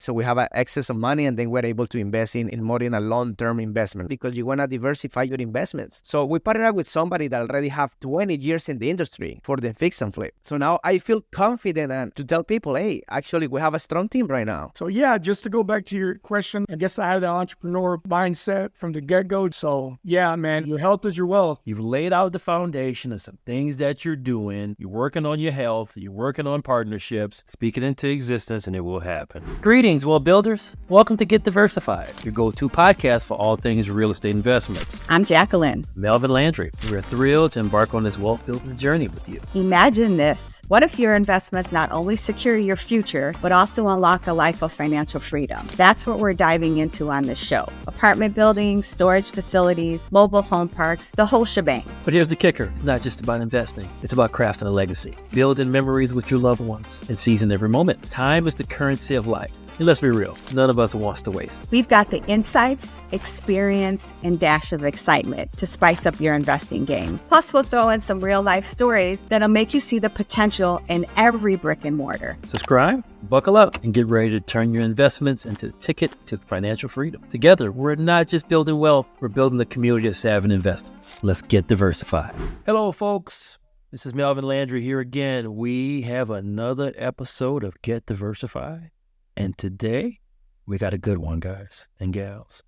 So we have an excess of money, and then we're able to invest in more in a long-term investment because you want to diversify your investments. So we partnered up with somebody that already have 20 years in the industry for the fix and flip. So now I feel confident and to tell people, hey, actually we have a strong team right now. So yeah, just to go back to your question, I guess I had the entrepreneur mindset from the get-go. So yeah, man, your health is your wealth. You've laid out the foundation of some things that you're doing. You're working on your health. You're working on partnerships. Speak it into existence and it will happen. Greetings, well builders. Welcome to Get Diversified, your go-to podcast for all things real estate investments. I'm Jacqueline. Melvin Landry. We're thrilled to embark on this wealth building journey with you. Imagine this. What if your investments not only secure your future, but also unlock a life of financial freedom? That's what we're diving into on this show. Apartment buildings, storage facilities, mobile home parks, the whole shebang. But here's the kicker. It's not just about investing. It's about crafting a legacy, building memories with your loved ones, and seizing every moment. Time is the currency of life. And let's be real, none of us wants to waste. We've got the insights, experience, and dash of excitement to spice up your investing game. Plus, we'll throw in some real-life stories that'll make you see the potential in every brick and mortar. Subscribe, buckle up, and get ready to turn your investments into the ticket to financial freedom. Together, we're not just building wealth, we're building a community of savvy investors. Let's get diversified. Hello, folks. This is Melvin Landry here again. We have another episode of Get Diversified. And today, we got a good one, guys and gals.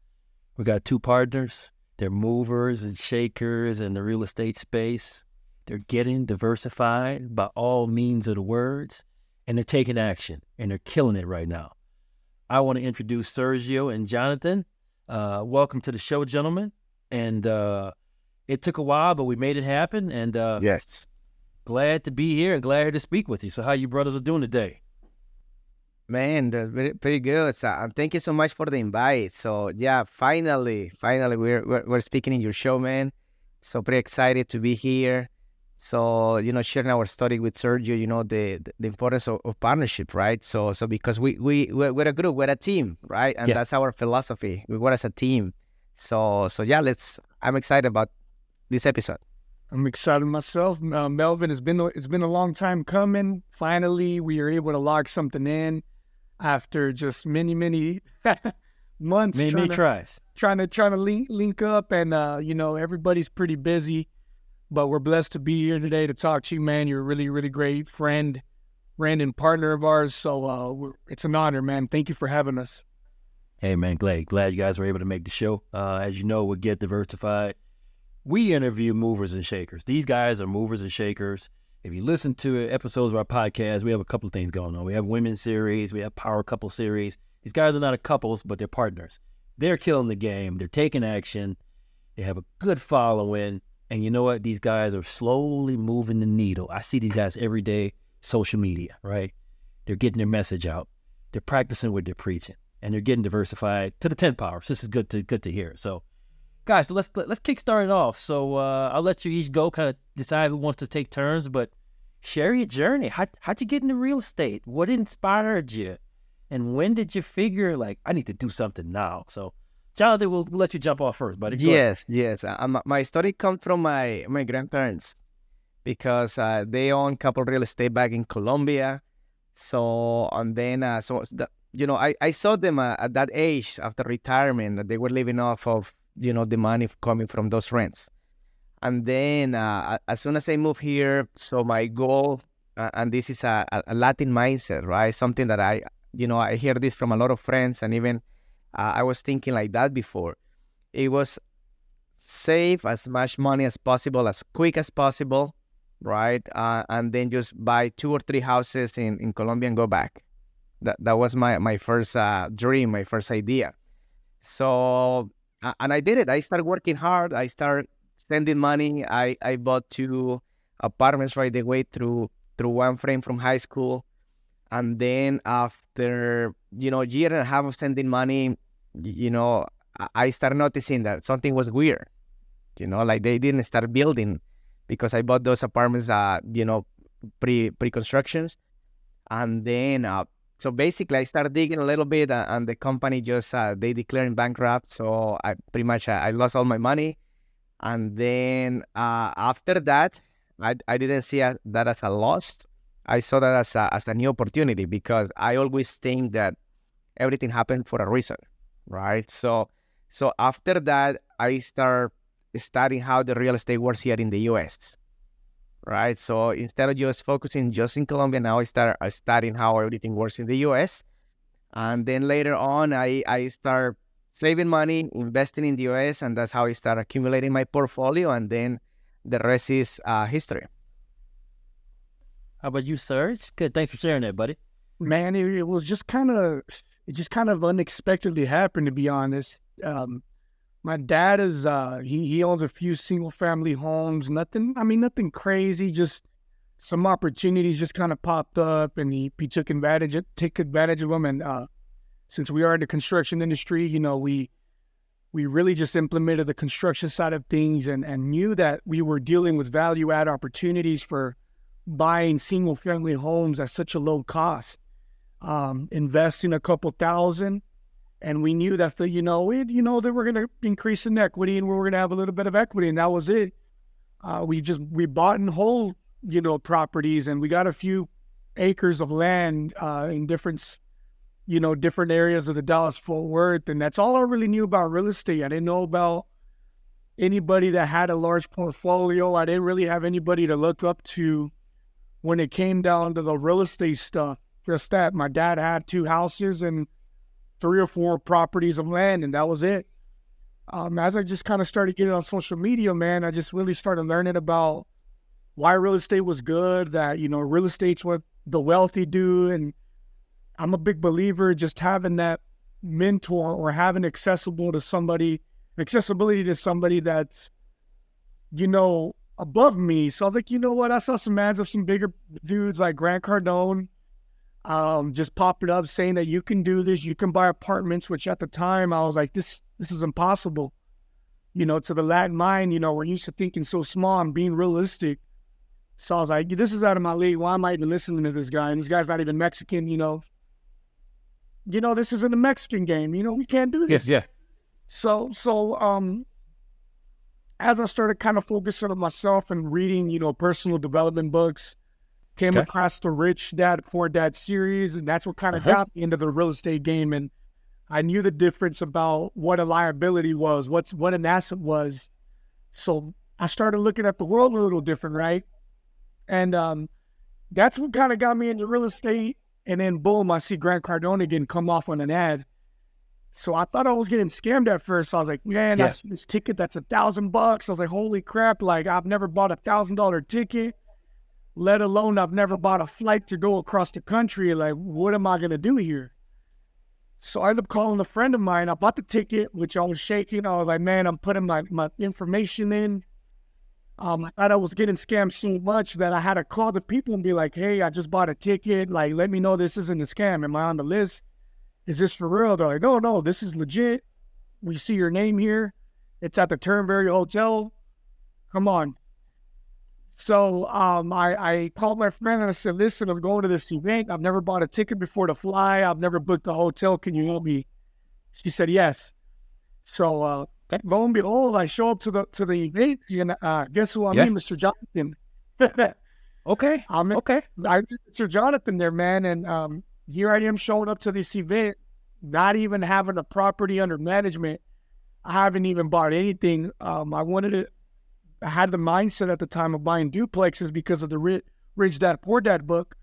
We got two partners. They're movers and shakers in the real estate space. They're getting diversified by all means of the words, and they're taking action, and they're killing it right now. I want to introduce Sergio and Jonathan. Welcome to the show, gentlemen. And it took a while, but we made it happen. And Yes. glad to be here and glad to speak with you. So how you brothers are doing today? Man, that's pretty good. So, and thank you so much for the invite. So yeah, finally, we're speaking in your show, man. So pretty excited to be here. So sharing our story with Sergio, the importance of partnership, right? So because we're a group, we're a team, right? And that's our philosophy. We work as a team. So yeah, I'm excited about this episode. I'm excited myself. Melvin, it's been a long time coming. Finally, we are able to lock something in after just many months. Many tries. Trying to link up, and everybody's pretty busy, but we're blessed to be here today to talk to you, man. You're a really, really great friend and partner of ours. So it's an honor, man. Thank you for having us. Hey, man, glad you guys were able to make the show. As you know, we Get Diversified. We interview movers and shakers. These guys are movers and shakers. If you listen to episodes of our podcast, we have a couple of things going on. We have women's series. We have power couple series. These guys are not couples, but they're partners. They're killing the game. They're taking action. They have a good following. And you know what? These guys are slowly moving the needle. I see these guys every day, social media, right? They're getting their message out. They're practicing what they're preaching. And they're getting diversified to the 10th power. So this is good to hear. So guys, so let's kickstart it off. So I'll let you each go, kind of decide who wants to take turns, but share your journey. How'd you get into real estate? What inspired you? And when did you figure, like, I need to do something now? So, Jonathan, we'll let you jump off first, buddy. Yes. My story comes from my grandparents because they own a couple real estate back in Colombia. So, and then, I saw them at that age after retirement that they were living off of the money coming from those rents. And then as soon as I moved here, so my goal, and this is a Latin mindset, right? Something that I hear this from a lot of friends, and even I was thinking like that before. It was save as much money as possible, as quick as possible, right? And then just buy 2 or 3 houses in Colombia and go back. That was my first dream, my first idea. So, and I did it. I started working hard. I started sending money. I bought 2 apartments right away through one friend from high school. And then after, year and a half of sending money, I started noticing that something was weird. Like they didn't start building because I bought those apartments, pre-constructions. And then, so basically I started digging a little bit and the company just, they declared bankrupt. So I pretty much, I lost all my money. And then after that, I didn't see that as a loss. I saw that as a new opportunity because I always think that everything happened for a reason, right? So after that, I start studying how the real estate works here in the U.S., right? So instead of just focusing just in Colombia, now I start studying how everything works in the U.S. And then later on, I start saving money, investing in the U.S., and that's how I start accumulating my portfolio. And then the rest is history. How about you, Serge? Good. Thanks for sharing that, buddy. Man, it was just kind of unexpectedly happened, to be honest. My dad is he owns a few single family homes. Nothing crazy. Just some opportunities just kind of popped up, and he took advantage of them. And since we are in the construction industry, we really just implemented the construction side of things, and knew that we were dealing with value add opportunities for buying single family homes at such a low cost, investing a couple $1,000. And we knew that that we're going to increase in equity, and we were going to have a little bit of equity, and that was it. We bought and hold, properties, and we got a few acres of land in different areas of the Dallas-Fort Worth, and that's all I really knew about real estate. I didn't know about anybody that had a large portfolio. I didn't really have anybody to look up to when it came down to the real estate stuff. Just that my dad had 2 houses and 3 or 4 properties of land, and that was it. As I just kind of started getting on social media, man, I just really started learning about why real estate was good, that, real estate's what the wealthy do. And I'm a big believer just having that mentor or having accessibility to somebody that's, above me. So I was like, you know what? I saw some ads of some bigger dudes like Grant Cardone, just popping up saying that you can do this, you can buy apartments, which at the time I was like, this is impossible. To the Latin mind, we're used to thinking so small and being realistic. So I was like, this is out of my league. Why am I even listening to this guy? And this guy's not even Mexican, this isn't a Mexican game. We can't do this. Yeah. So as I started kind of focusing on myself and reading, personal development books, came across the Rich Dad, Poor Dad series, and that's what kind of got me into the real estate game. And I knew the difference about what a liability was, what an asset was. So I started looking at the world a little different, right? And that's what kind of got me into real estate. And then boom, I see Grant Cardone again come off on an ad. So I thought I was getting scammed at first. I was like, man, I see this ticket that's $1,000. I was like, holy crap, like I've never bought $1,000 ticket, let alone I've never bought a flight to go across the country. Like, what am I going to do here? So I ended up calling a friend of mine. I bought the ticket, which I was shaking. I was like, man, I'm putting my information in. I thought I was getting scammed so much that I had to call the people and be like, hey, I just bought a ticket. Like, let me know this isn't a scam. Am I on the list? Is this for real? They're like, no, this is legit. We see your name here. It's at the Turnberry Hotel. Come on. So I called my friend and I said, listen, I'm going to this event. I've never bought a ticket before to fly. I've never booked a hotel. Can you help me? She said, yes. So lo and behold, I show up to the event, and guess who I meet? Mr. Jonathan. Okay. I met Mr. Jonathan there, man. And here I am showing up to this event, not even having a property under management. I haven't even bought anything. I had the mindset at the time of buying duplexes because of the Rich Dad, Poor Dad book.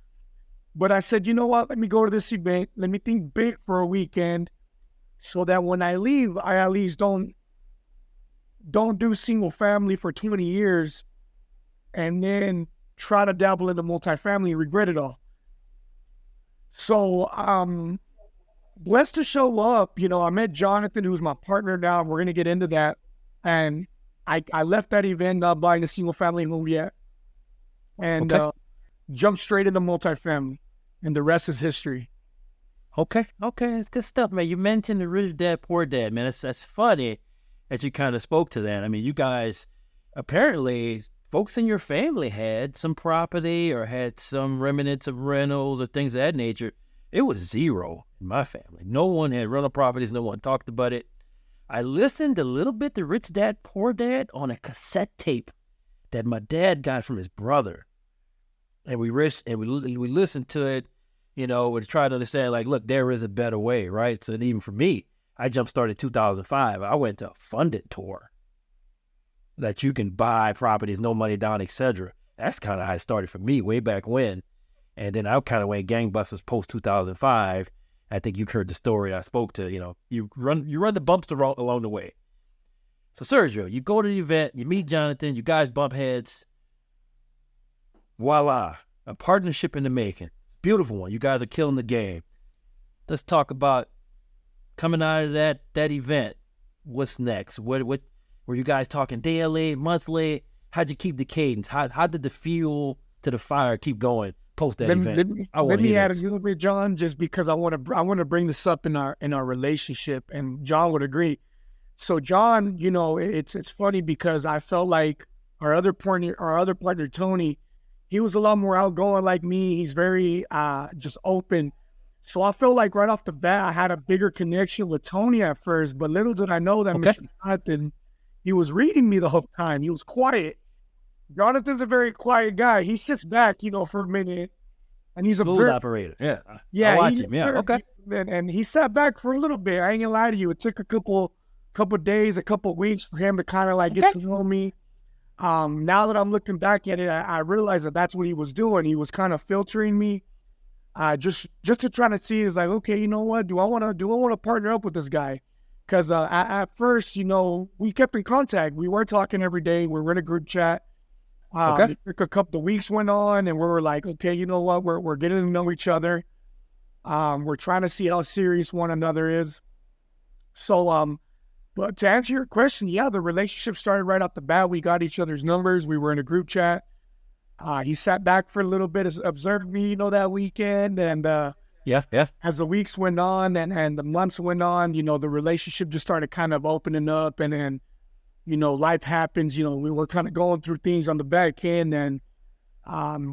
But I said, you know what? Let me go to this event. Let me think big for a weekend so that when I leave, I at least don't do single family for 20 years and then try to dabble into multifamily and regret it all. So blessed to show up. I met Jonathan, who's my partner now. We're going to get into that. And I left that event not buying a single family home yet. And jumped straight into multifamily. And the rest is history. Okay. It's good stuff, man. You mentioned the Rich Dad, Poor Dad, man. That's funny that you kind of spoke to that. I mean, you guys, apparently, folks in your family had some property or had some remnants of rentals or things of that nature. It was zero in my family. No one had rental properties. No one talked about it. I listened a little bit to Rich Dad, Poor Dad on a cassette tape that my dad got from his brother. And we listened to it, to try to understand, like, look, there is a better way, right? So even for me, I jump started 2005. I went to a funded tour that you can buy properties, no money down, etc. That's kind of how it started for me way back when. And then I kind of went gangbusters post 2005. I think you've heard the story I spoke to. You run the bumps along the way. So Sergio, you go to the event, you meet Jonathan, you guys bump heads. Voila, a partnership in the making. It's a beautiful one. You guys are killing the game. Let's talk about coming out of that event. What's next? What were you guys talking daily, monthly? How'd you keep the cadence? How did the fuel to the fire keep going post that event? Let me add a little bit, John, just because I want to bring this up in our relationship, and John would agree. So John, it's funny because I felt like our other partner Tony, he was a lot more outgoing like me. He's very just open. So I felt like right off the bat I had a bigger connection with Tony at first, but little did I know that Mr. Jonathan, he was reading me the whole time. He was quiet. Jonathan's a very quiet guy. He sits back, for a minute, and he's smooth operator. Yeah, I watch him. Yeah, okay. And he sat back for a little bit. I ain't gonna lie to you. It took a couple days, a couple weeks for him to kind of like get to know me. Now that I'm looking back at it, I realize that that's what he was doing. He was kind of filtering me, just to try to see, is like, okay, you know what? Do I want to partner up with this guy? Because at first, we kept in contact. We were talking every day. We were in a group chat. A couple of weeks went on, and we were like, okay, you know what? We're getting to know each other. We're trying to see how serious one another is. So, but to answer your question, yeah, the relationship started right off the bat. We got each other's numbers. We were in a group chat. He sat back for a little bit, observed me, that weekend. And as the weeks went on and the months went on, the relationship just started kind of opening up. And then, life happens. We were kind of going through things on the back end. And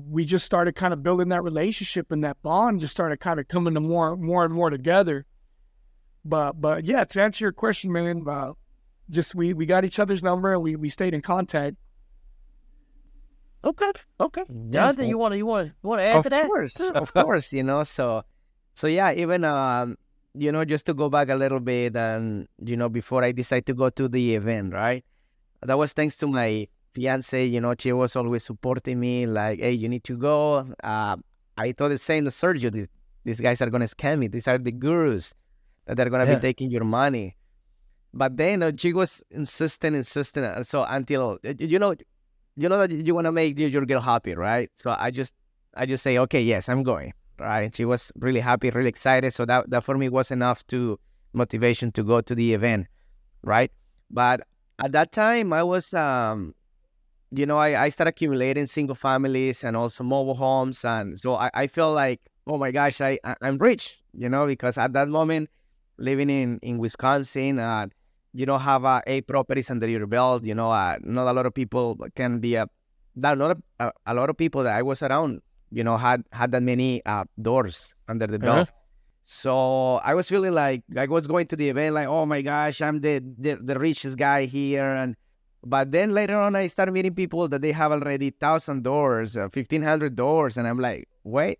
we just started kind of building that relationship, and that bond just started kind of coming to more and more together. But yeah, to answer your question, man, just we got each other's number, and we stayed in contact. Okay. Jonathan, you want to add to that? Of course, So yeah, even just to go back a little bit, and before I decided to go to the event, right? That was thanks to my fiance. She was always supporting me, like, hey, you need to go. I thought the same to Sergio. These guys are gonna scam me. These are the gurus that they're going to be taking your money. But then she was insistent. So until, that you want to make your girl happy, right? So I just say, okay, yes, I'm going, right? She was really happy, really excited. So that for me was enough to motivation to go to the event, right? But at that time, I was, I started accumulating single families and also mobile homes. And so I felt like, oh my gosh, I'm rich, because at that moment, living in Wisconsin, you don't have 8 properties under your belt. Not a lot of people can be a lot of people that I was around, had that many doors under the belt. So I was feeling like I was going to the event, like, oh my gosh, I'm the richest guy here. But then later on, I started meeting people that they have already 1,000 doors, 1,500 doors, and I'm like, wait,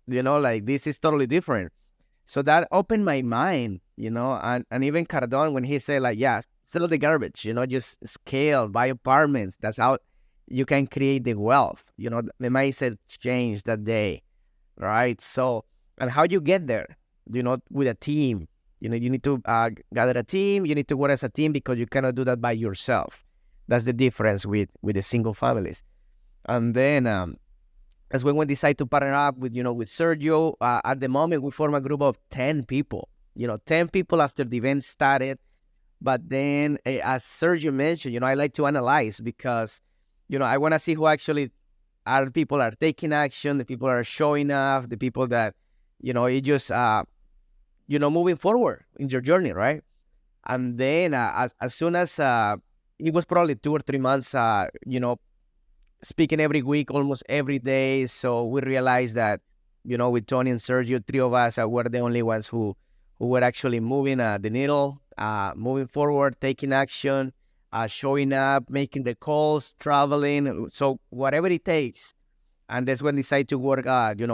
like this is totally different. So that opened my mind, and even Cardone, when he said, like, yeah, sell the garbage, just scale, buy apartments. That's how you can create the wealth. The mindset changed that day, right? So, and how you get there, with a team. You need to gather a team. You need to work as a team, because you cannot do that by yourself. That's the difference with the single families. And then that's when we decide to partner up with Sergio. At the moment, we form a group of 10 people. 10 people after the event started. But then, as Sergio mentioned, I like to analyze, because, I want to see who actually people are taking action, the people are showing up, the people that, it just, moving forward in your journey, right? And then as soon as it was probably 2 or 3 months, speaking every week, almost every day. So we realized that, with Tony and Sergio, 3 of us were the only ones who were actually moving the needle, moving forward, taking action, showing up, making the calls, traveling. So whatever it takes. And that's when we decided to work,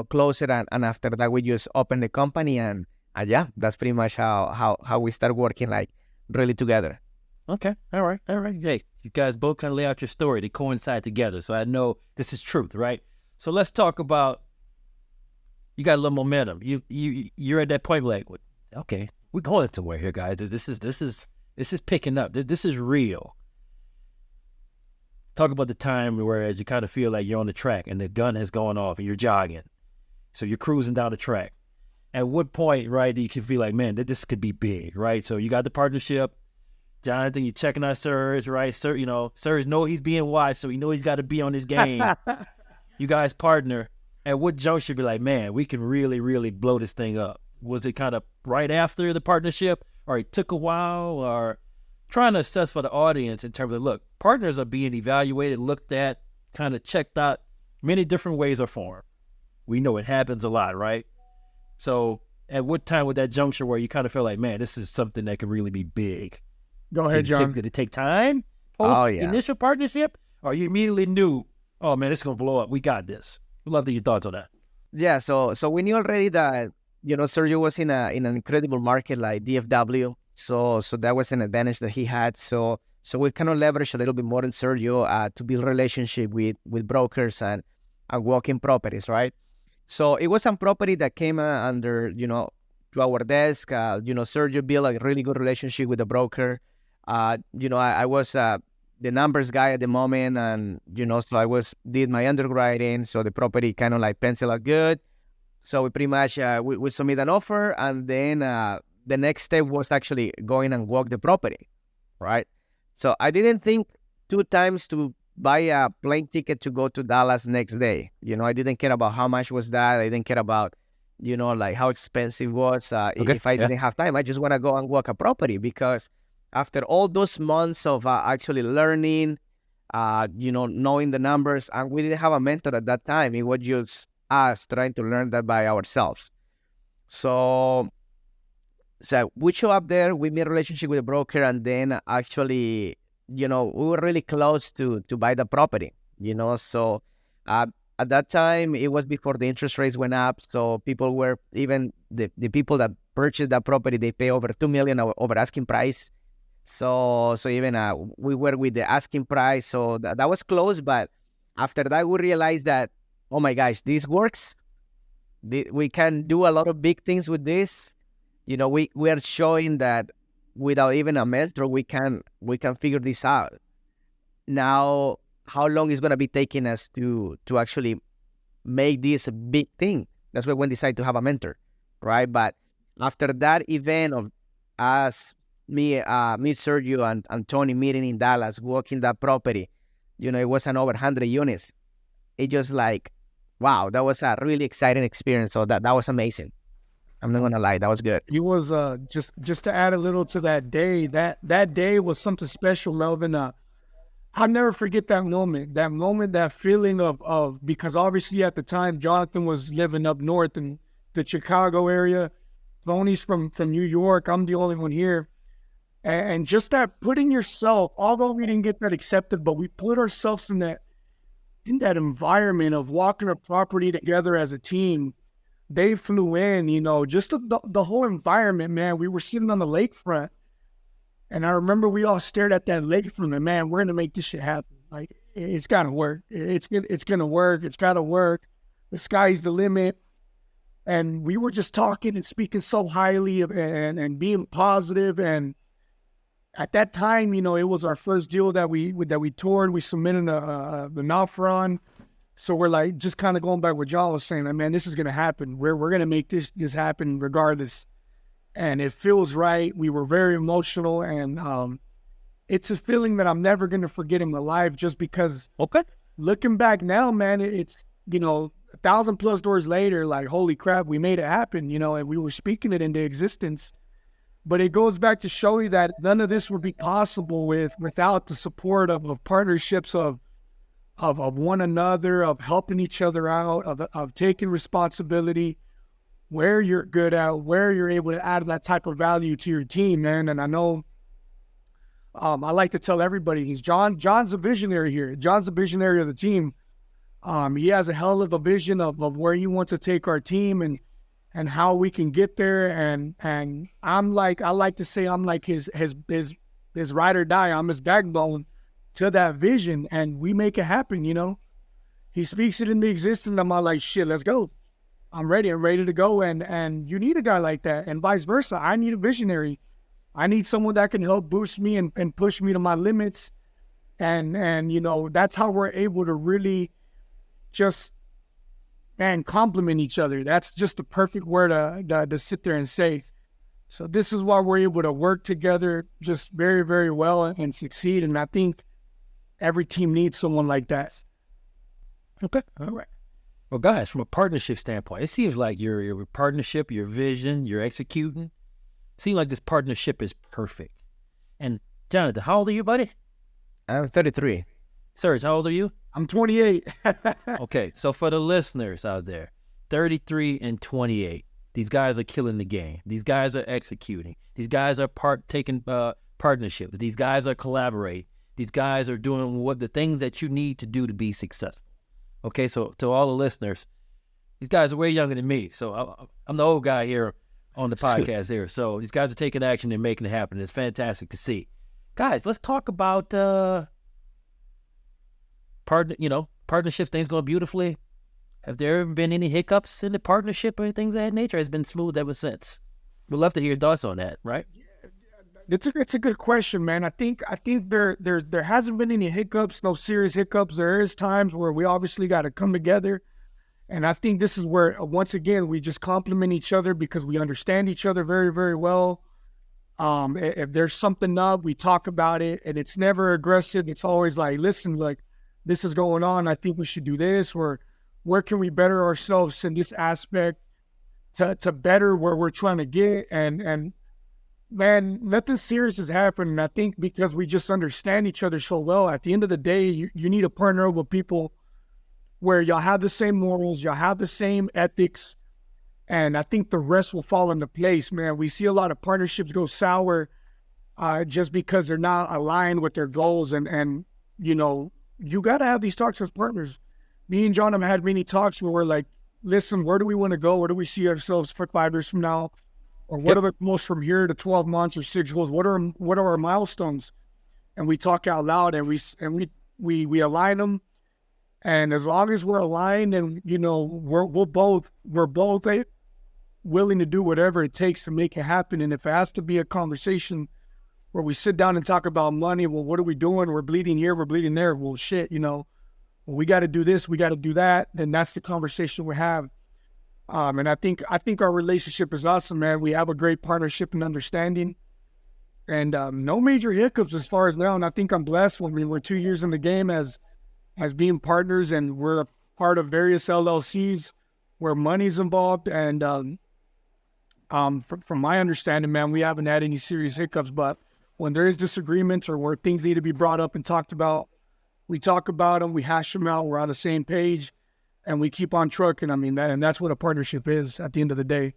closer. And after that, we just opened the company. And yeah, that's pretty much how we start working, like, really together. Okay. All right. Hey, you guys both kind of lay out your story. They coincide together. So I know this is truth, right? So let's talk about, you got a little momentum. You're at that point like, okay, we're going somewhere here, guys. This is picking up. This is real. Talk about the time whereas you kind of feel like you're on the track and the gun has gone off and you're jogging. So you're cruising down the track. At what point, right, do you can feel like, man, this could be big, right? So you got the partnership. Jonathan, you're checking out Serge, right? Serge know he's being watched, so he know he's got to be on his game. You guys partner. At what juncture be like, man, we can really, really blow this thing up? Was it kind of right after the partnership, or it took a while, or trying to assess for the audience in terms of, look, partners are being evaluated, looked at, kind of checked out many different ways or form. We know it happens a lot, right? So at what time with that juncture where you kind of feel like, man, this is something that could really be big? Go ahead, John. Did it take time post initial partnership, or you immediately knew, oh man, it's gonna blow up. We got this. We'd love to hear your thoughts on that. Yeah, so we knew already that, Sergio was in an incredible market like DFW. So that was an advantage that he had. So we kind of leveraged a little bit more in Sergio to build relationship with brokers and walking properties, right? So it was some property that came under, to our desk. Sergio built a really good relationship with the broker. I was the numbers guy at the moment, and so I did my underwriting, so the property kind of like penciled out good. So we pretty much we submit an offer, and then the next step was actually going and walk the property, right? So I didn't think 2 times to buy a plane ticket to go to Dallas next day. I didn't care about how much was that. I didn't care about like how expensive it was. If I didn't have time, I just want to go and walk a property, because after all those months of actually learning, knowing the numbers, and we didn't have a mentor at that time. It was just us trying to learn that by ourselves. So we show up there, we made a relationship with a broker, and then actually, we were really close to buy the property, So at that time, it was before the interest rates went up. So people were, even the people that purchased that property, they pay over $2 million over asking price. So even we were with the asking price, so that was close. But after that, we realized that, oh my gosh, this works. We can do a lot of big things with this. We are showing that without even a mentor, we can figure this out. Now, how long is going to be taking us to actually make this a big thing? That's why we decided to have a mentor, right? But after that event of us, me, Sergio, and Tony meeting in Dallas, walking that property, it was over 100 units. It just like, wow, that was a really exciting experience. So that was amazing. I'm not gonna lie, that was good. It was just to add a little to that day. That day was something special, Melvin. I'll never forget that moment. That feeling of because obviously at the time Jonathan was living up north in the Chicago area. Tony's from New York. I'm the only one here. And just that putting yourself, although we didn't get that accepted, but we put ourselves in that environment of walking a property together as a team. They flew in, just the whole environment, man. We were sitting on the lakefront, and I remember we all stared at that lakefront, and man, we're gonna make this shit happen. Like, it's gotta work. It's gonna work. It's gotta work. The sky's the limit. And we were just talking and speaking so highly of, and being positive. And at that time, it was our first deal that we toured. We submitted an offer on. So we're like, just kind of going back what John was saying, like, man, this is going to happen. We're going to make this happen regardless. And it feels right. We were very emotional. And it's a feeling that I'm never going to forget in my life, just because looking back now, man, it's, 1,000+ doors later, like, holy crap, we made it happen, and we were speaking it into existence. But it goes back to show you that none of this would be possible without the support of partnerships of one another, of helping each other out, of taking responsibility, where you're good at, where you're able to add that type of value to your team, man. And I know I like to tell everybody, John's a visionary here. John's a visionary of the team. He has a hell of a vision of where he wants to take our team and how we can get there. And I like to say I'm like his ride or die. I'm his backbone to that vision, and we make it happen. He speaks it into existence. I'm all like, shit, let's go. I'm ready to go. And you need a guy like that, and vice versa. I need a visionary. I need someone that can help boost me and push me to my limits. And that's how we're able to really just, complement each other. That's just the perfect word to sit there and say. So this is why we're able to work together just very, very well and succeed. And I think every team needs someone like that. Okay. All right. Well, guys, from a partnership standpoint, it seems like your partnership, your vision, you're executing. Seems like this partnership is perfect. And Jonathan, how old are you, buddy? I'm 33. Serge, how old are you? I'm 28. Okay, so for the listeners out there, 33 and 28, these guys are killing the game. These guys are executing. These guys are taking partnerships. These guys are collaborating. These guys are doing the things that you need to do to be successful. Okay, so to all the listeners, these guys are way younger than me. So I'm the old guy here on the podcast here. So these guys are taking action and making it happen. It's fantastic to see. Guys, let's talk about partnerships. Things going beautifully. Have there ever been any hiccups in the partnership or things of that nature? It's been smooth ever since. We'd love to hear your thoughts on that, right? It's a good question, man. I think there hasn't been any hiccups, no serious hiccups. There is times where we obviously got to come together, and I think this is where once again we just complement each other because we understand each other very, very well. If there's something up, we talk about it, and it's never aggressive. It's always like, listen, like this is going on. I think we should do this, or where can we better ourselves in this aspect to better where we're trying to get, and man, nothing serious has happened. And I think because we just understand each other so well, at the end of the day, you need to partner with people where y'all have the same morals, y'all have the same ethics, and I think the rest will fall into place, man. We see a lot of partnerships go sour just because they're not aligned with their goals. And you got to have these talks as partners. Me and John have had many talks where we're like, listen, where do we want to go? Where do we see ourselves for 5 years from now? Or what are the most from here to 12 months or 6 goals? What are our milestones? And we talk out loud, and we align them. And as long as we're aligned, and we're both willing to do whatever it takes to make it happen. And if it has to be a conversation where we sit down and talk about money, well, what are we doing? We're bleeding here, we're bleeding there. Well, shit, well, we got to do this, we got to do that. Then that's the conversation we have. And I think our relationship is awesome, man. We have a great partnership and understanding, and no major hiccups as far as now. And I think I'm blessed when we're 2 years in the game as being partners, and we're a part of various LLCs where money's involved. And from my understanding, man, we haven't had any serious hiccups. But when there is disagreements or where things need to be brought up and talked about, we talk about them, we hash them out, we're on the same page. And we keep on trucking. I mean, that's what a partnership is at the end of the day.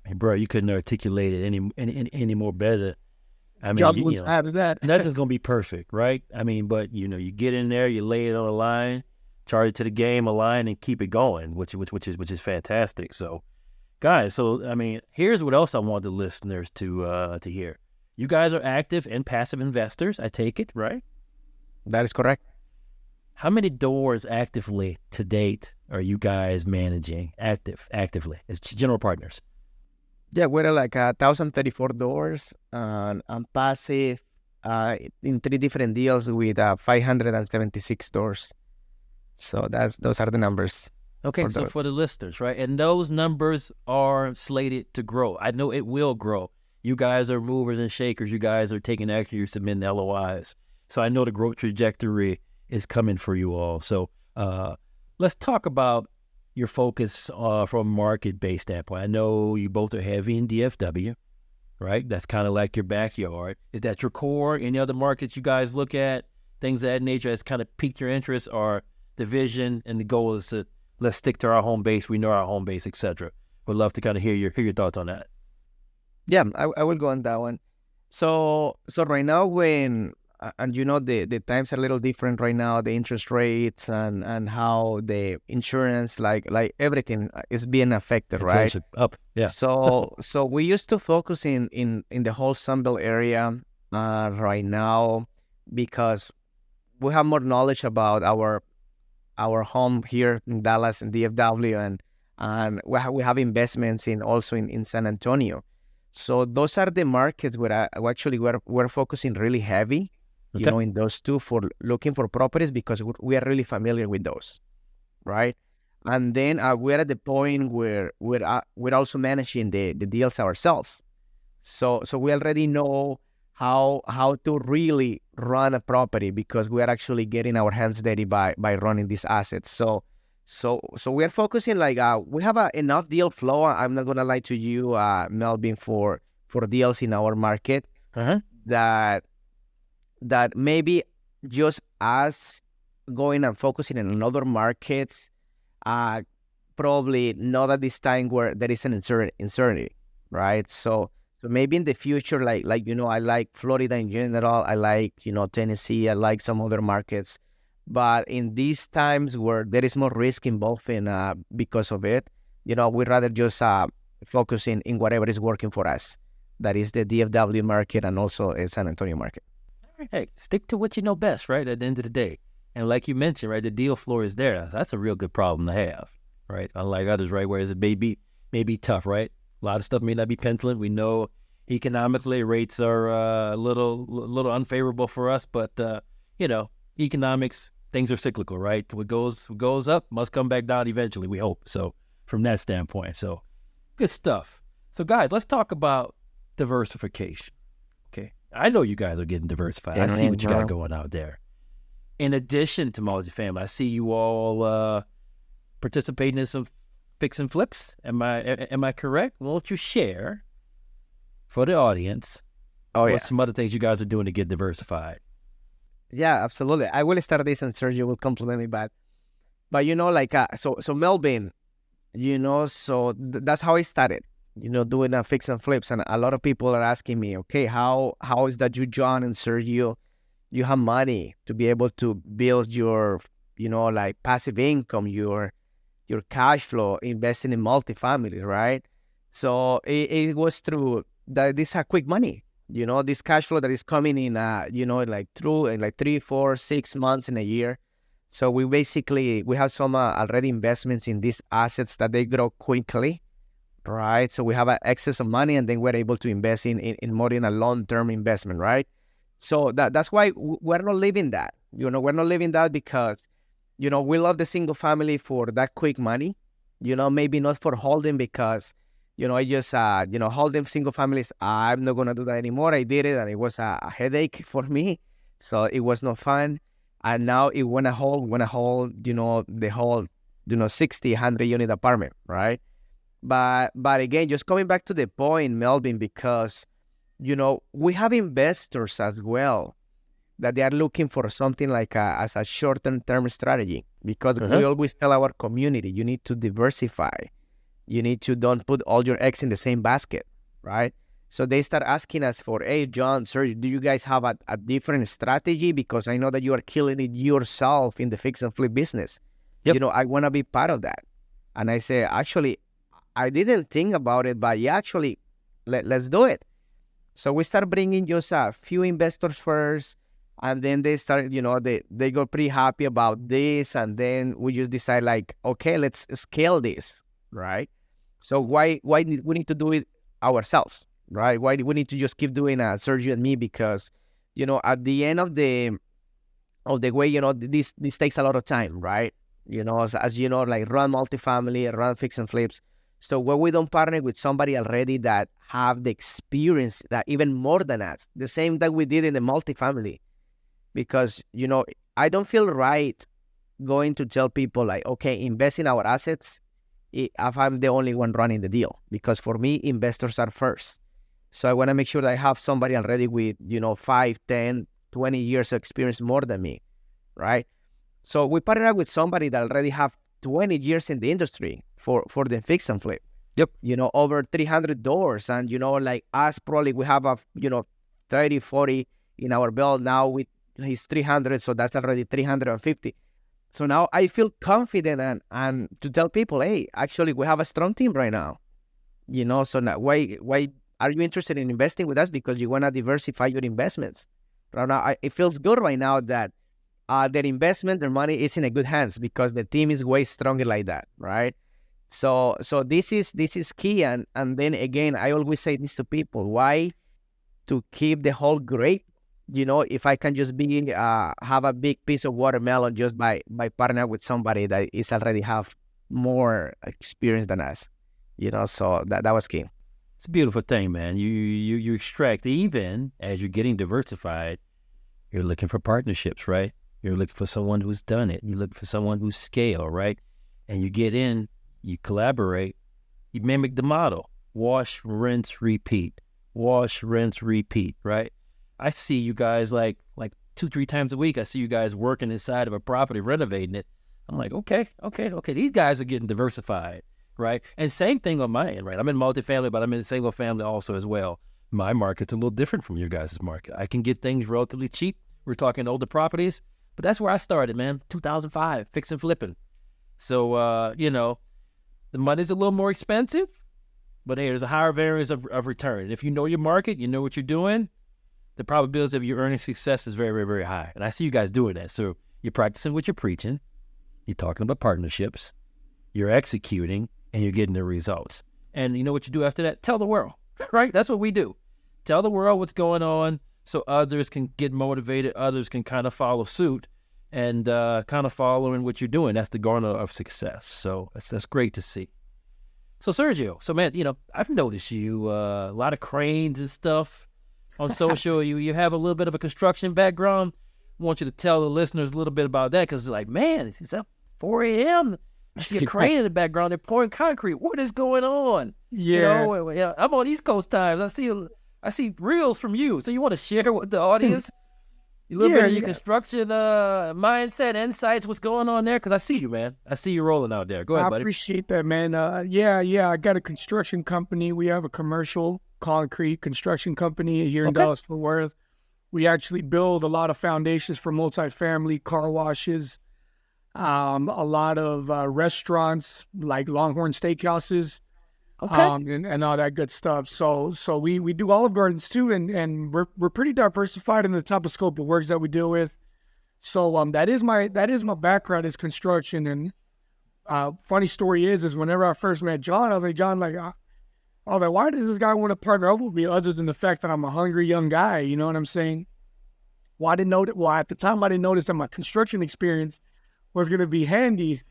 Hey, bro, you couldn't articulate it any more better. I mean, after that. Nothing's gonna be perfect, right? I mean, but you get in there, you lay it on the line, charge it to the game, align, and keep it going, which is fantastic. So, guys, I mean, here's what else I want the listeners to hear. You guys are active and passive investors, I take it, right? That is correct. How many doors actively to date are you guys managing actively as general partners? Yeah, we're like 1,034 doors. I'm passive in 3 different deals with 576 doors. So those are the numbers. Okay, so for the listeners, right? And those numbers are slated to grow. I know it will grow. You guys are movers and shakers. You guys are taking action. You're submitting LOIs. So I know the growth trajectory is coming for you all. So let's talk about your focus from a market-based standpoint. I know you both are heavy in DFW, right? That's kind of like your backyard. Is that your core? Any other markets you guys look at, things of that nature that's kind of piqued your interest, or the vision and the goal is to let's stick to our home base, we know our home base, etc. Would love to kind of hear your thoughts on that. Yeah, I will go on that one. So right now when and the times are a little different right now, the interest rates and how the insurance, like everything is being affected, right? Inflation up, yeah. So we used to focus in the whole Sunbelt area right now, because we have more knowledge about our home here in Dallas and DFW, and we have investments also in San Antonio. So those are the markets where we're focusing really heavy, Okay. in those two, for looking for properties, because we are really familiar with those, right? And then we're at the point where we're also managing the deals ourselves. So we already know how to really run a property, because we are actually getting our hands dirty by running these assets. So we are focusing, like, we have enough deal flow. I'm not gonna lie to you, Melvin, for deals in our market, that maybe just us going and focusing in other markets, probably not at this time where there is an uncertainty, right? So maybe in the future, like I like Florida in general. I like Tennessee. I like some other markets. But in these times where there is more risk involved in because of it, we'd rather just focus in whatever is working for us. That is the DFW market and also a San Antonio market. Hey, stick to what you know best, right? At the end of the day. And like you mentioned, right, the deal floor is there. That's a real good problem to have, right? Unlike others, right, whereas it may be tough, right? A lot of stuff may not be penciling. We know economically rates are a little unfavorable for us, but economics, things are cyclical, right? What goes up must come back down eventually, we hope. So from that standpoint, so good stuff. So guys, let's talk about diversification. Okay, I know you guys are getting diversified. I see what you got going out there. In addition to multifamily, I see you all participating in some fix and flips. Am I correct? Won't you share for the audience what some other things you guys are doing to get diversified? Yeah, absolutely. I will start this, and Sergio will compliment me. But like, so Melvin, that's how I started. Doing a fix and flips, and a lot of people are asking me, okay, how is that you, John and Sergio, you have money to be able to build your, like, passive income, your cash flow, investing in multifamily, right? So it was through this quick money. This cash flow that is coming in, like through in like 3, 4, 6 months in a year. So we have some already investments in these assets that they grow quickly, right? So we have an excess of money, and then we're able to invest in more in a long-term investment, right? So that's why we're not living that. We're not living that because, we love the single family for that quick money. Maybe not for holding, because I just, holding single families, I'm not going to do that anymore. I did it, and it was a headache for me. So it was not fun. And now it want to hold, the whole, 60, 100 unit apartment, right? But again, just coming back to the point, Melvin, because, we have investors as well that they are looking for something like as a short-term strategy, because we always tell our community, you need to diversify. You need to don't put all your eggs in the same basket, right? So they start asking us for, hey, John, Sergio, do you guys have a different strategy? Because I know that you are killing it yourself in the fix and flip business. Yep. I want to be part of that. And I say, actually, I didn't think about it, but yeah, actually, let's do it. So we start bringing just a few investors first, and then they start, they got pretty happy about this, and then we just decide, like, okay, let's scale this, right? So why we need to do it ourselves, right? Why do we need to just keep doing Sergio and me? Because, at the end of the way, this takes a lot of time, right? As you know, like, run multifamily, run fix and flips. So when we don't partner with somebody already that have the experience, that even more than us, the same that we did in the multifamily, because, I don't feel right going to tell people, like, okay, invest in our assets if I'm the only one running the deal, because for me, investors are first. So I want to make sure that I have somebody already with, 5, 10, 20 years of experience more than me, right? So we partner up with somebody that already have 20 years in the industry for the fix and flip. Yep. Over 300 doors. And, like us, probably we have 30, 40 in our belt. Now he's 300, so that's already 350. So now I feel confident and to tell people, hey, actually we have a strong team right now. So now why are you interested in investing with us? Because you want to diversify your investments. Right now, it feels good right now that their investment, their money is in a good hands because the team is way stronger like that, right? So this is key. And then again, I always say this to people: why to keep the whole grape? If I can just have a big piece of watermelon just by partnering with somebody that is already have more experience than us. So that was key. It's a beautiful thing, man. You extract, even as you're getting diversified, you're looking for partnerships, right? You're looking for someone who's done it. You're looking for someone who's scaled, right? And you get in, you collaborate, you mimic the model. Wash, rinse, repeat. Wash, rinse, repeat, right? I see you guys like 2-3 times a week. I see you guys working inside of a property, renovating it. I'm like, okay. These guys are getting diversified. Right. And same thing on my end, right? I'm in multifamily, but I'm in single family also as well. My market's a little different from your guys' market. I can get things relatively cheap. We're talking older properties, but that's where I started, man. 2005, fix and flipping. So, the money's a little more expensive, but hey, there's a higher variance of return. And if you know your market, you know what you're doing, the probability of you earning success is very, very, very high. And I see you guys doing that. So you're practicing what you're preaching. You're talking about partnerships. You're executing. And you're getting the results. And you know what you do after that? Tell the world, right? That's what we do. Tell the world what's going on so others can get motivated. Others can kind of follow suit and kind of follow in what you're doing. That's the garner of success. So that's great to see. So Sergio, man, I've noticed you a lot of cranes and stuff on social. you have a little bit of a construction background. I want you to tell the listeners a little bit about that because they're like, man, it's up 4 a.m. I see a crane in the background. They're pouring concrete. What is going on? Yeah. I'm on East Coast times. I see reels from you. So you want to share with the audience a little bit of your construction mindset, insights, what's going on there? Because I see you, man. I see you rolling out there. Go ahead, buddy. I appreciate that, man. I got a construction company. We have a commercial concrete construction company here in Dallas-Fort Worth. We actually build a lot of foundations for multifamily, car washes, a lot of restaurants like Longhorn Steakhouses, and all that good stuff. So we do Olive Gardens too, and we're pretty diversified in the type of scope of works that we deal with. So that is my background is construction. And funny story is whenever I first met John, I was like, John, why does this guy want to partner up with me other than the fact that I'm a hungry young guy? You know what I'm saying? Well, at the time I didn't notice that my construction experience was going to be handy.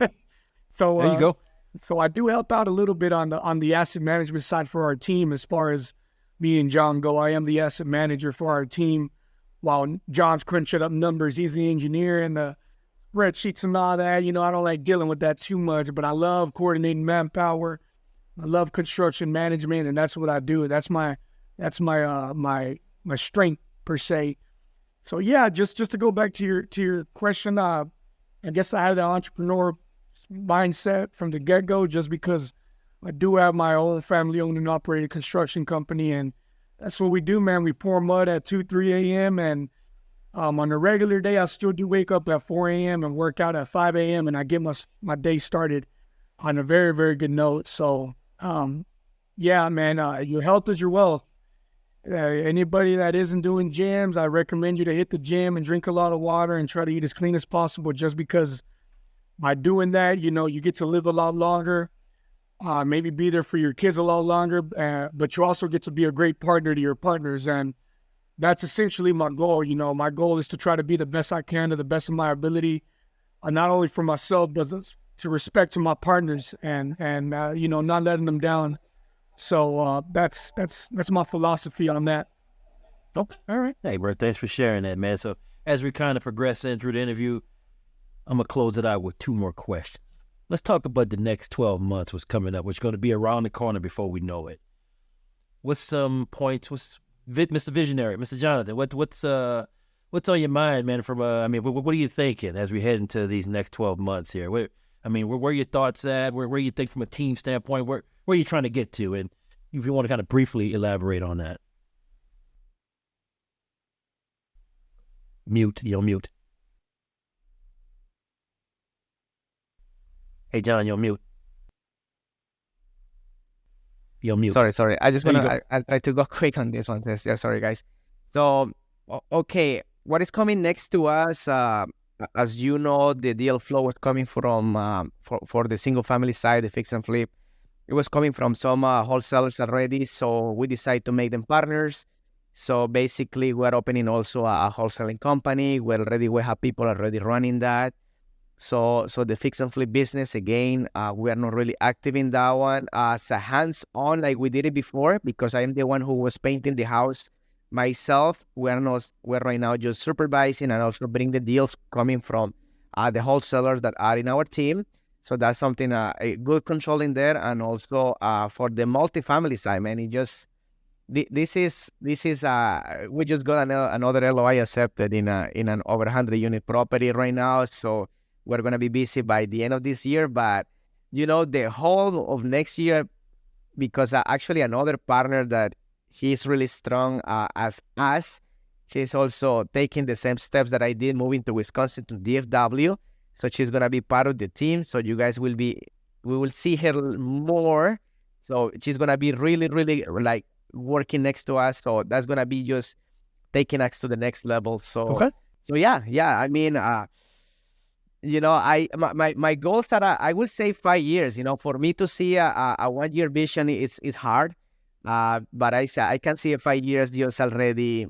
So there you go. So I do help out a little bit on the asset management side for our team. As far as me and John go, I am the asset manager for our team, while John's crunching up numbers. He's the engineer and the spreadsheets and all that. I don't like dealing with that too much, but I love coordinating manpower. I love construction management, and that's what I do. That's my strength per se. So yeah, just to go back to your question, I guess I had an entrepreneur mindset from the get-go just because I do have my own family-owned and operated construction company, and that's what we do, man. We pour mud at 2, 3 a.m., and on a regular day, I still do wake up at 4 a.m. and work out at 5 a.m., and I get my day started on a very, very good note. So, yeah, man, your health is your wealth. Anybody that isn't doing gyms, I recommend you to hit the gym and drink a lot of water and try to eat as clean as possible, just because by doing that, you get to live a lot longer, maybe be there for your kids a lot longer, but you also get to be a great partner to your partners. And that's essentially my goal. My goal is to try to be the best I can to the best of my ability, not only for myself, but to respect to my partners and not letting them down. So that's my philosophy on that. Okay, all right. Hey, bro, thanks for sharing that, man. So as we kind of progress in through the interview, I'm going to close it out with 2 more questions. Let's talk about the next 12 months, what's coming up, what's going to be around the corner before we know it. What's some points, Mr. Visionary, Mr. Jonathan, what's on your mind, man, what are you thinking as we head into these next 12 months here? Where are your thoughts at? Where you think from a team standpoint, where are you trying to get to? And if you want to kind of briefly elaborate on that. Mute. You're mute. Hey, John, you're mute. You're mute. Sorry. I just There you want to, I try to go quick on this one. Yeah, sorry, guys. So, okay, what is coming next to us? As you know, the deal flow was coming from, for the single family side, the fix and flip. It was coming from some wholesalers already. So we decided to make them partners. So basically, we're opening also a wholesaling company. We have people already running that. So the fix and flip business, again, we are not really active in that one as a hands-on like we did it before, because I am the one who was painting the house myself. We're right now just supervising and also bring the deals coming from the wholesalers that are in our team. So that's something, a good control in there. And also for the multifamily side, man, this is we just got another LOI accepted in an over 100 unit property right now. So we're going to be busy by the end of this year, but the whole of next year, because actually another partner that he's really strong as us, she's also taking the same steps that I did, moving to Wisconsin to DFW. So she's going to be part of the team. So you guys we will see her more. So she's going to be really, really like working next to us. So that's going to be just taking us to the next level. So, Okay. So yeah. I mean, my goals are, I will say 5 years. For me to see a 1 year vision is hard. But I can see 5 years just already,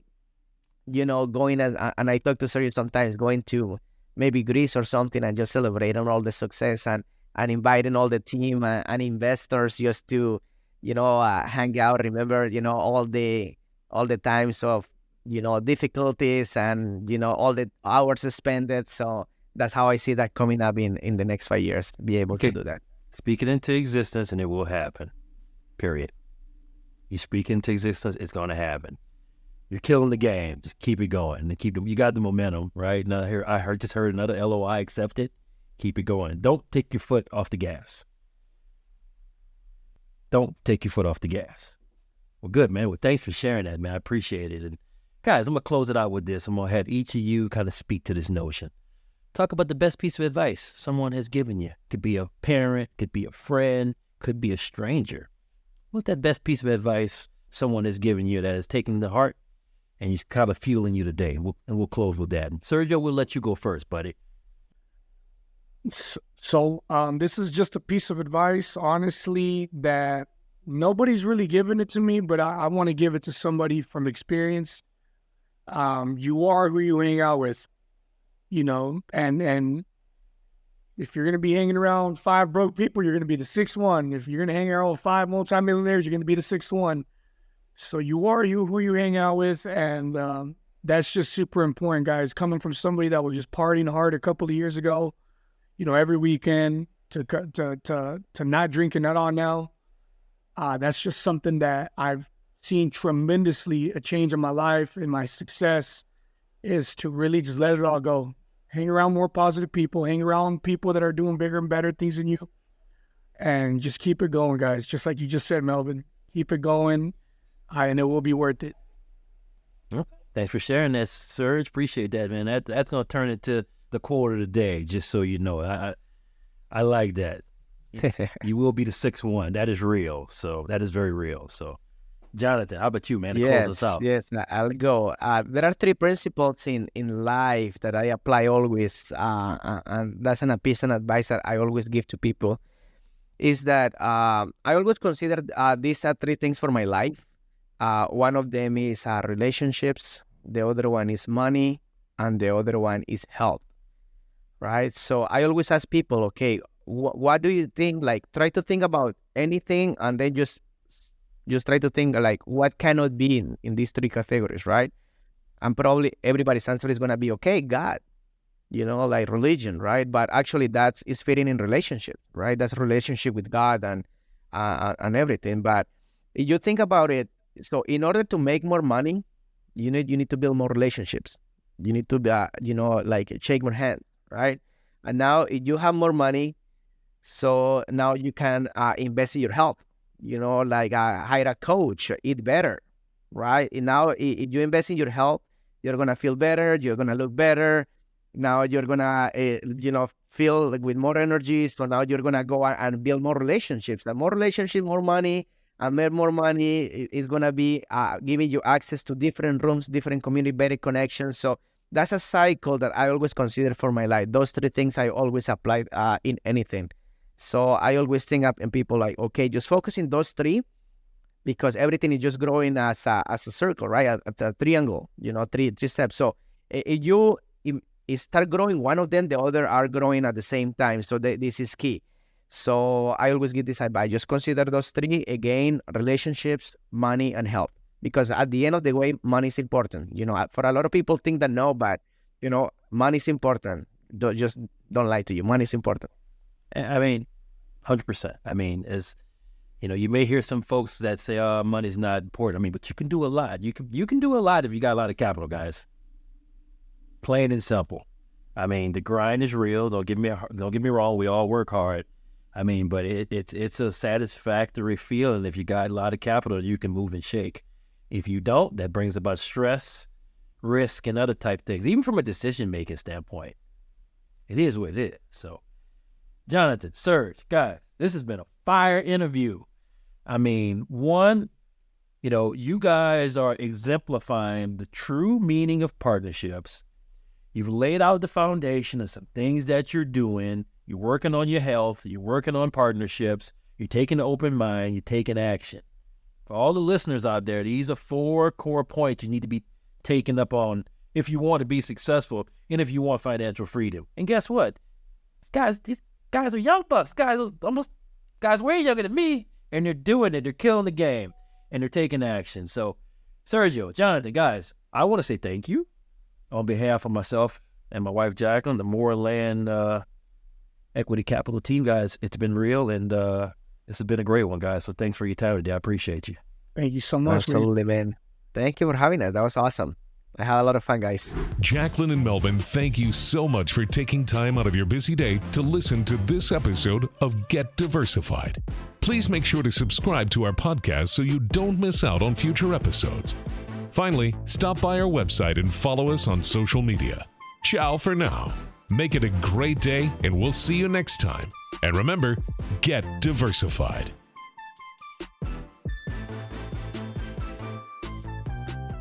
going and I talk to Sergio sometimes, going to maybe Greece or something and just celebrating all the success and inviting all the team and investors just to, hang out. Remember, all the times of, difficulties and, all the hours spent. So that's how I see that coming up in the next 5 years, be able to do that. Speak it into existence and it will happen. Period. You speak into existence, it's going to happen. You're killing the game. Just keep it going. And you got the momentum, right? Now here I just heard another LOI accepted. Keep it going. Don't take your foot off the gas. Don't take your foot off the gas. Well, good, man. Well, thanks for sharing that, man. I appreciate it. And guys, I'm going to close it out with this. I'm going to have each of you kind of speak to this notion. Talk about the best piece of advice someone has given you. Could be a parent, could be a friend, could be a stranger. What's that best piece of advice someone has given you that has taken to heart and is kind of fueling you today? And we'll close with that. And Sergio, we'll let you go first, buddy. So this is just a piece of advice, honestly, that nobody's really given it to me, but I want to give it to somebody from experience. You are who you hang out with, and if you're going to be hanging around 5 broke people, you're going to be the 6th one. If you're going to hang around with 5 multimillionaires, you're going to be the 6th one. So you are who you hang out with, and that's just super important, guys. Coming from somebody that was just partying hard a couple of years ago, every weekend to not drinking at all now, that's just something that I've seen tremendously a change in my life and my success, is to really just let it all go. Hang around more positive people, hang around people that are doing bigger and better things than you, and just keep it going, guys. Just like you just said, Melvin, keep it going, and it will be worth it. Thanks for sharing that, Serge. Appreciate that, man. That's going to turn into the quote of the day, just so you know. I like that. You will be the 6th one. That is real. So that is very real. So, Jonathan, how about you, man, to close us out? Yes, I'll go. There are 3 principles in life that I apply always, and that's a piece of advice that I always give to people, is that I always consider these are 3 things for my life. One of them is relationships, the other one is money, and the other one is health, right? So I always ask people, okay, what do you think? Like, try to think about anything, and then just try to think like what cannot be in these 3 categories, right? And probably everybody's answer is going to be, okay, God, like religion, right? But actually is fitting in relationship, right? That's relationship with God and everything. But if you think about it, so in order to make more money, you need to build more relationships. You need to be, like shake more hands, right? And now if you have more money, so now you can invest in your health. Like hire a coach, eat better, right? And now if you invest in your health, you're going to feel better, you're going to look better. Now you're going to, feel like with more energy. So now you're going to go and build more relationships. The more relationships, more money, and more money is going to be giving you access to different rooms, different community, better connections. So that's a cycle that I always consider for my life. Those three things I always apply in anything. So I always think up in people like, okay, just focus in those three, because everything is just growing as a circle, right? A triangle, three steps. So if you start growing one of them, the other are growing at the same time. So this is key. So I always give this advice. Just consider those three, again, relationships, money, and health. Because at the end of the way, money is important. For a lot of people think that no, but, money is important. Don't lie to you. Money is important. I mean, 100%. I mean, you may hear some folks that say, "Oh, money's not important." I mean, but you can do a lot. You can do a lot if you got a lot of capital, guys. Plain and simple. I mean, the grind is real. Don't get me wrong. We all work hard. I mean, but it's a satisfactory feeling if you got a lot of capital. You can move and shake. If you don't, that brings about stress, risk, and other type things. Even from a decision making standpoint, it is what it is. So, Jonathan, Serge, guys, this has been a fire interview. I mean, you guys are exemplifying the true meaning of partnerships. You've laid out the foundation of some things that you're doing. You're working on your health. You're working on partnerships. You're taking an open mind. You're taking action. For all the listeners out there, these are 4 core points you need to be taking up on if you want to be successful and if you want financial freedom. And guess what? These guys are young bucks. Guys way younger than me, and they're doing it. They're killing the game, and they're taking action. So, Sergio, Jonathan, guys, I want to say thank you on behalf of myself and my wife, Jacqueline, the Moreland Equity Capital team, guys. It's been real, and this has been a great one, guys. So thanks for your time today. I appreciate you. Thank you so much. Absolutely, man. Thank you for having us. That was awesome. I had a lot of fun, guys. Jacqueline and Melvin, thank you so much for taking time out of your busy day to listen to this episode of Get Diversified. Please make sure to subscribe to our podcast so you don't miss out on future episodes. Finally, stop by our website and follow us on social media. Ciao for now. Make it a great day, and we'll see you next time. And remember, get diversified.